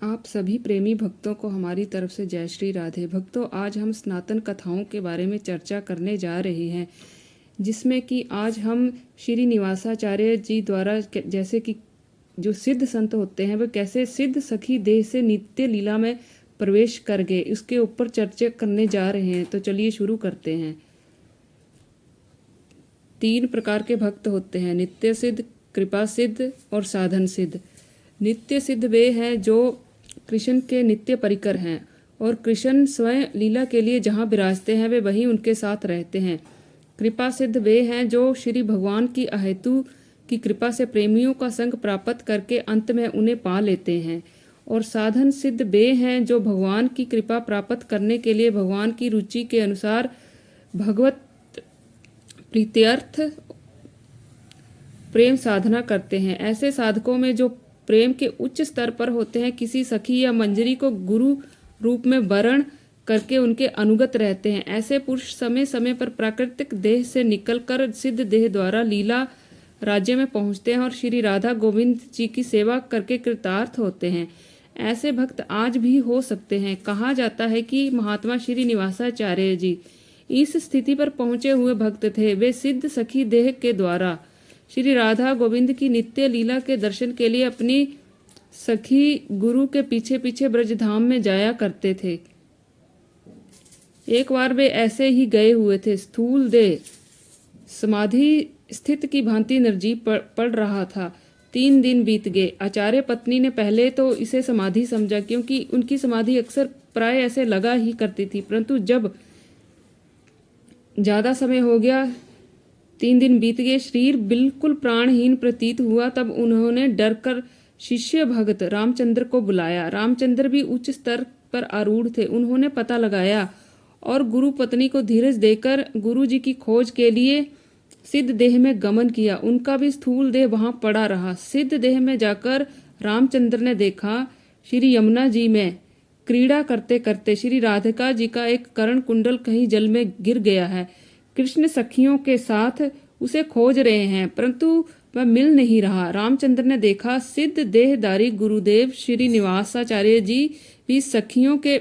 आप सभी प्रेमी भक्तों को हमारी तरफ से जय श्री राधे। भक्तों, आज हम सनातन कथाओं के बारे में चर्चा करने जा रहे हैं, जिसमें कि आज हम श्री निवासाचार्य जी द्वारा जैसे कि जो सिद्ध संत होते हैं वे कैसे सिद्ध सखी देह से नित्य लीला में प्रवेश कर गए, उसके ऊपर चर्चा करने जा रहे हैं। तो चलिए शुरू करते हैं। 3 प्रकार के भक्त होते हैं, नित्य सिद्ध, कृपा सिद्ध और साधन सिद्ध। नित्य सिद्ध वे हैं जो कृष्ण के नित्य परिकर हैं और कृष्ण स्वयं लीला के लिए जहाँ विराजते हैं वे वहीं उनके साथ रहते हैं। कृपा सिद्ध वे हैं जो श्री भगवान की अहेतु की कृपा से प्रेमियों का संग प्राप्त करके अंत में उन्हें पा लेते हैं। और साधन सिद्ध वे हैं जो भगवान की कृपा प्राप्त करने के लिए भगवान की रुचि के अनुसार भगवत प्रीत्यर्थ प्रेम साधना करते हैं। ऐसे साधकों में जो प्रेम के उच्च स्तर पर होते हैं, किसी सखी या मंजरी को गुरु रूप में वरण करके उनके अनुगत रहते हैं। ऐसे पुरुष समय समय पर प्राकृतिक देह से निकलकर सिद्ध देह द्वारा लीला राज्य में पहुंचते हैं और श्री राधा गोविंद जी की सेवा करके कृतार्थ होते हैं। ऐसे भक्त आज भी हो सकते हैं। कहा जाता है कि महात्मा श्री निवासाचार्य जी इस स्थिति पर पहुंचे हुए भक्त थे। वे सिद्ध सखी देह के द्वारा श्री राधा गोविंद की नित्य लीला के दर्शन के लिए अपनी सखी गुरु के पीछे पीछे ब्रजधाम में जाया करते थे। एक बार वे ऐसे ही गए हुए थे। स्थूल देह समाधि स्थित की भांति निर्जीव पड़ रहा था। 3 दिन बीत गए। आचार्य पत्नी ने पहले तो इसे समाधि समझा, क्योंकि उनकी समाधि अक्सर प्राय ऐसे लगा ही करती थी, परंतु जब ज्यादा समय हो गया, 3 दिन बीत गए, शरीर बिल्कुल प्राणहीन प्रतीत हुआ, तब उन्होंने डर कर शिष्य भक्त रामचंद्र को बुलाया। रामचंद्र भी उच्च स्तर पर आरूढ़ थे। उन्होंने पता लगाया और गुरु पत्नी को धीरज देकर गुरु जी की खोज के लिए सिद्ध देह में गमन किया। उनका भी स्थूल देह वहां पड़ा रहा। सिद्ध देह में जाकर रामचंद्र ने देखा श्री यमुना जी में क्रीड़ा करते करते श्री राधिका जी का एक कर्ण कुंडल कहीं जल में गिर गया है। कृष्ण सखियों के साथ उसे खोज रहे हैं, परंतु वह मिल नहीं रहा। रामचंद्र ने देखा सिद्ध देहधारी गुरुदेव श्री निवासाचार्य जी भी सखियों के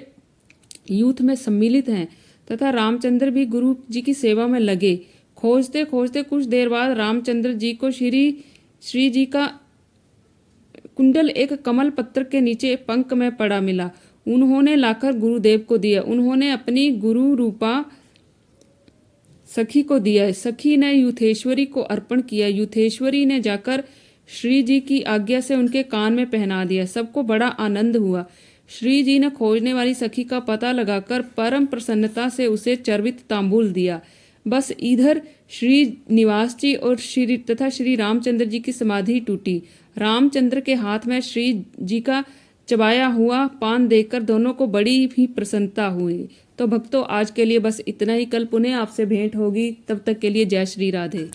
यूथ में सम्मिलित हैं तथा रामचंद्र भी गुरु जी की सेवा में लगे। खोजते खोजते कुछ देर बाद रामचंद्र जी को श्री जी का कुंडल एक कमल पत्र के नीचे पंख में पड़ा मिला। उन्होंने लाकर गुरुदेव को दिया। उन्होंने अपनी गुरु रूपा सखी को दिया। सखी ने युथेश्वरी को अर्पण किया। युथेश्वरी ने जाकर श्री जी की आज्ञा से उनके कान में पहना दिया। सबको बड़ा आनंद हुआ। श्री जी ने खोजने वाली सखी का पता लगाकर परम प्रसन्नता से उसे चर्वित तांबूल दिया। बस इधर श्री निवास जी और श्री रामचंद्र जी की समाधि टूटी। रामचंद्र के हाथ में श्री जी का चबाया हुआ पान देखकर दोनों को बड़ी ही प्रसन्नता हुई। तो भक्तों, आज के लिए बस इतना ही। कल पुनः आपसे भेंट होगी। तब तक के लिए जय श्री राधे।